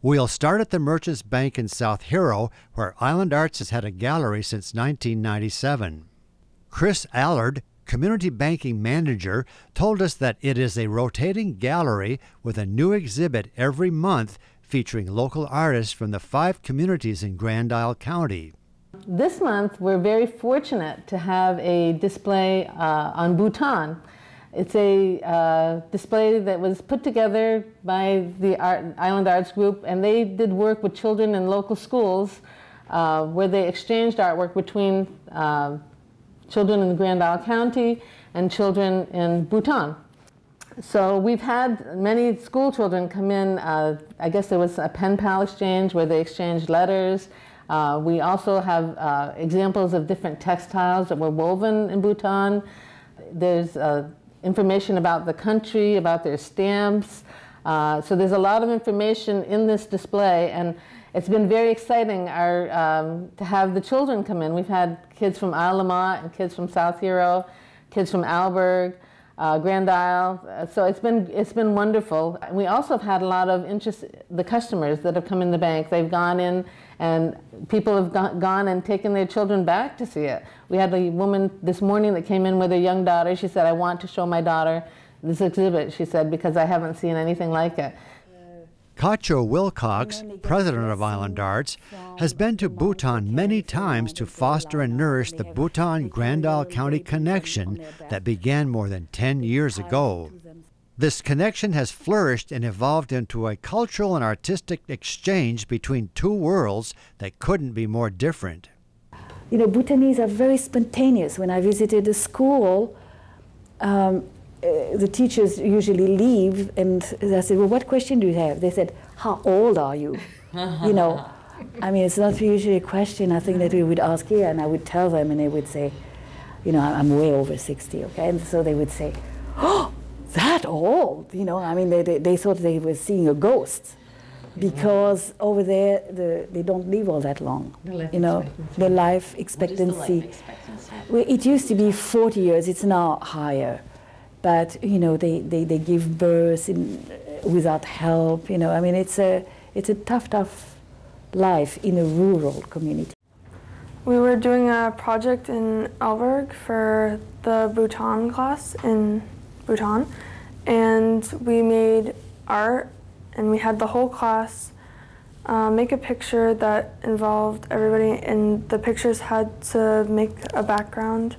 We'll start at the Merchants Bank in South Hero, where Island Arts has had a gallery since 1997. Chris Allard, community banking manager, told us that it is a rotating gallery with a new exhibit every month featuring local artists from the 5 communities in Grand Isle County. This month, we're very fortunate to have a display on Bhutan. It's a display that was put together by the Island Arts Group, and they did work with children in local schools where they exchanged artwork between children in Grand Isle County and children in Bhutan. So we've had many school children come in. I guess there was a pen pal exchange where they exchanged letters. We also have examples of different textiles that were woven in Bhutan. There's information about the country, about their stamps. So there's a lot of information in this display, and it's been very exciting to have the children come in. We've had kids from Isle Lamont and kids from South Hero, kids from Alberg, Grand Isle. So it's been wonderful. And we also have had a lot of interest, the customers that have come in the bank. They've gone in, and people have gone and taken their children back to see it. We had a woman this morning that came in with her young daughter. She said, "I want to show my daughter this exhibit," she said, "because I haven't seen anything like it." Kacho Wilcox, president of Island Arts, has been to Bhutan many times to foster and nourish the Bhutan-Grand Isle County connection that began more than 10 years ago. This connection has flourished and evolved into a cultural and artistic exchange between 2 worlds that couldn't be more different. You know, Bhutanese are very spontaneous. When I visited a school, the teachers usually leave, and I said, "Well, what question do you have?" They said, "How old are you?" You know, I mean, it's not usually a question I think that we would ask here, and I would tell them, and they would say, you know, "I'm way over 60, okay?" And so they would say, "Oh, that old?" You know, I mean, they thought they were seeing a ghost, because over there they don't live all that long. You know, the life expectancy. Well, it used to be 40 years. It's now higher. But, you know, they give birth without help, you know. I mean, it's a tough life in a rural community. We were doing a project in Alberg for the Bhutan class in Bhutan, and we made art, and we had the whole class make a picture that involved everybody, and the pictures had to make a background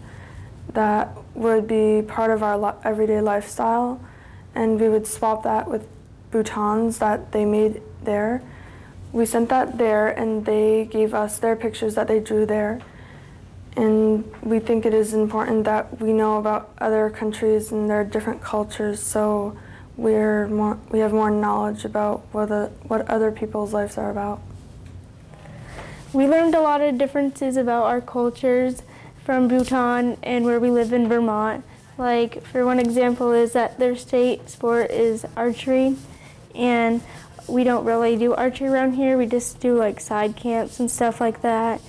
that would be part of our everyday lifestyle, and we would swap that with Bhutans that they made there. We sent that there, and they gave us their pictures that they drew there. And we think it is important that we know about other countries and their different cultures, so we have more knowledge about what other people's lives are about. We learned a lot of differences about our cultures from Bhutan and where we live in Vermont. Like, for one example is that their state sport is archery, and we don't really do archery around here. We just do like side camps and stuff like that.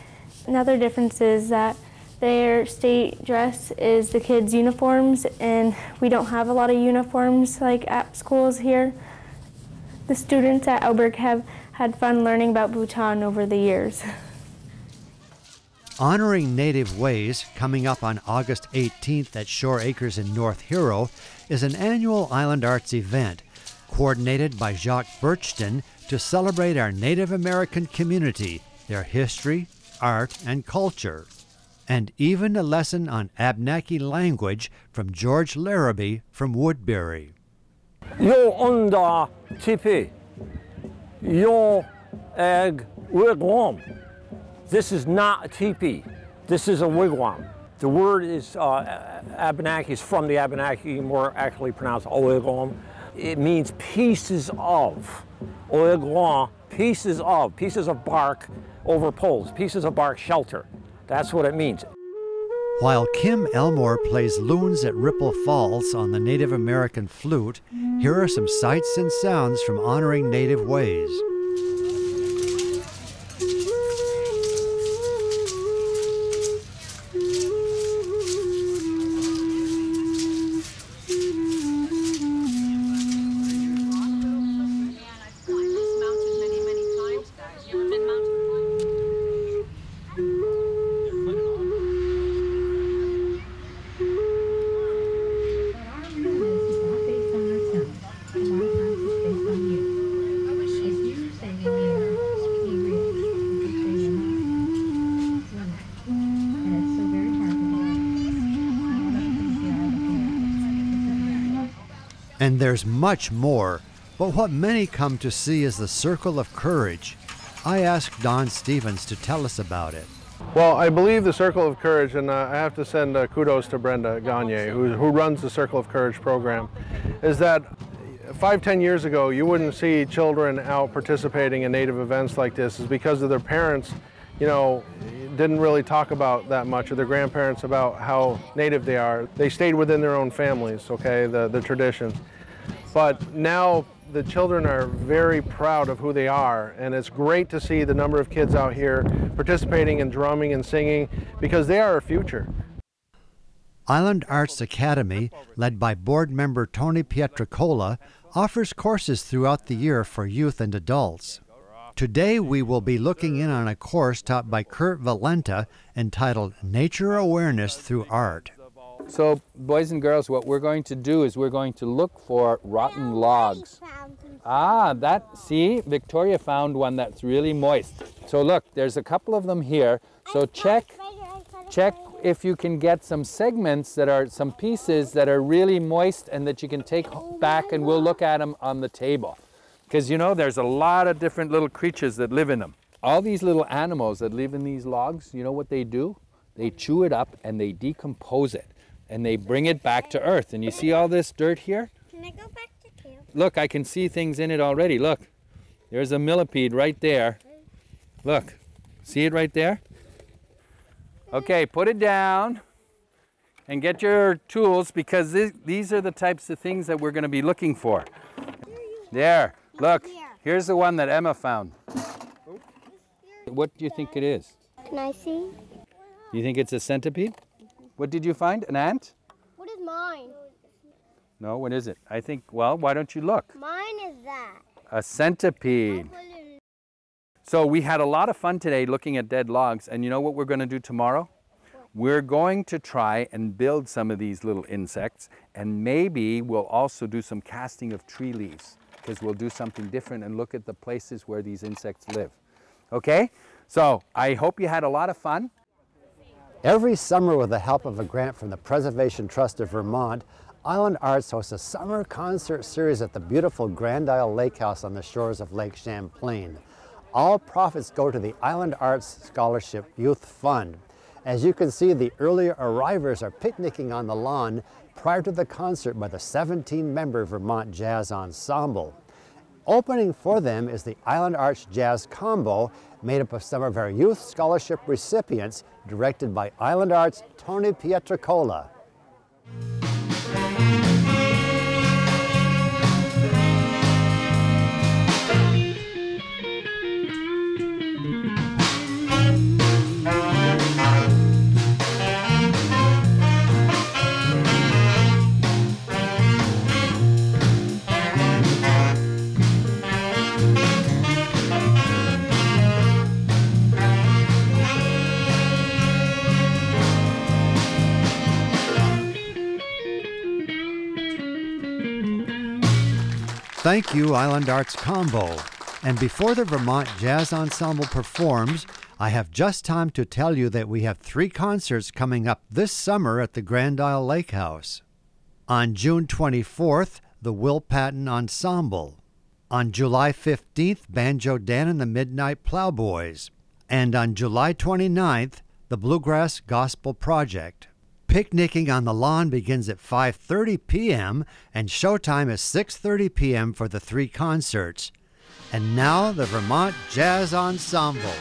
Another difference is that their state dress is the kids' uniforms, and we don't have a lot of uniforms like at schools here. The students at Alberg have had fun learning about Bhutan over the years. Honoring Native Ways, coming up on August 18th at Shore Acres in North Hero, is an annual Island Arts event coordinated by Jacques Birchton to celebrate our Native American community, their history, art, and culture, and even a lesson on Abenaki language from George Larrabee from Woodbury. Yo onda tipi, yo ag wigwam. This is not a teepee. This is a wigwam. The word is Abenaki, is from the Abenaki, more accurately pronounced oigwam. It means pieces of. Oigwam, pieces of bark over poles, pieces of bark shelter. That's what it means. While Kim Elmore plays loons at Ripple Falls on the Native American flute, here are some sights and sounds from Honoring Native Ways. And there's much more, but what many come to see is the Circle of Courage. I asked Don Stevens to tell us about it. Well, I believe the Circle of Courage, and I have to send kudos to Brenda Gagne, who runs the Circle of Courage program, is that 5-10 years ago, you wouldn't see children out participating in Native events like this, is because of their parents, you know, didn't really talk about that much, or their grandparents about how Native they are. They stayed within their own families, okay, the traditions. But now the children are very proud of who they are, and it's great to see the number of kids out here participating in drumming and singing, because they are our future. Island Arts Academy, led by board member Tony Pietracola, offers courses throughout the year for youth and adults. Today we will be looking in on a course taught by Kurt Valenta entitled Nature Awareness Through Art. So, boys and girls, what we're going to do is we're going to look for rotten logs. See, Victoria found one that's really moist. So look, there's a couple of them here. So check if you can get some segments that are, some pieces that are really moist and that you can take back, and we'll look at them on the table. Because you know, there's a lot of different little creatures that live in them. All these little animals that live in these logs, you know what they do? They chew it up and they decompose it. And they bring it back to earth. And you see all this dirt here? Can I go back to camp? Look, I can see things in it already. Look, there's a millipede right there. Look, see it right there? Okay, put it down and get your tools, because these are the types of things that we're going to be looking for. There, look, here's the one that Emma found. What do you think it is? Can I see? You think it's a centipede? What did you find? An ant? What is mine? No, what is it? I think, well, why don't you look? Mine is that. A centipede. So we had a lot of fun today looking at dead logs, and you know what we're going to do tomorrow? We're going to try and build some of these little insects, and maybe we'll also do some casting of tree leaves, because we'll do something different and look at the places where these insects live. Okay? So I hope you had a lot of fun. Every summer, with the help of a grant from the Preservation Trust of Vermont, Island Arts hosts a summer concert series at the beautiful Grand Isle Lake House on the shores of Lake Champlain. All profits go to the Island Arts Scholarship Youth Fund. As you can see, the earlier arrivers are picnicking on the lawn prior to the concert by the 17-member Vermont Jazz Ensemble. Opening for them is the Island Arts Jazz Combo, made up of some of our youth scholarship recipients, directed by Island Arts' Tony Pietracola. Thank you, Island Arts Combo. And before the Vermont Jazz Ensemble performs, I have just time to tell you that we have 3 concerts coming up this summer at the Grand Isle Lake House. On June 24th, the Will Patton Ensemble. On July 15th, Banjo Dan and the Midnight Plowboys. And on July 29th, the Bluegrass Gospel Project. Picnicking on the lawn begins at 5:30 p.m. and showtime is 6:30 p.m. for the 3 concerts. And now the Vermont Jazz Ensemble.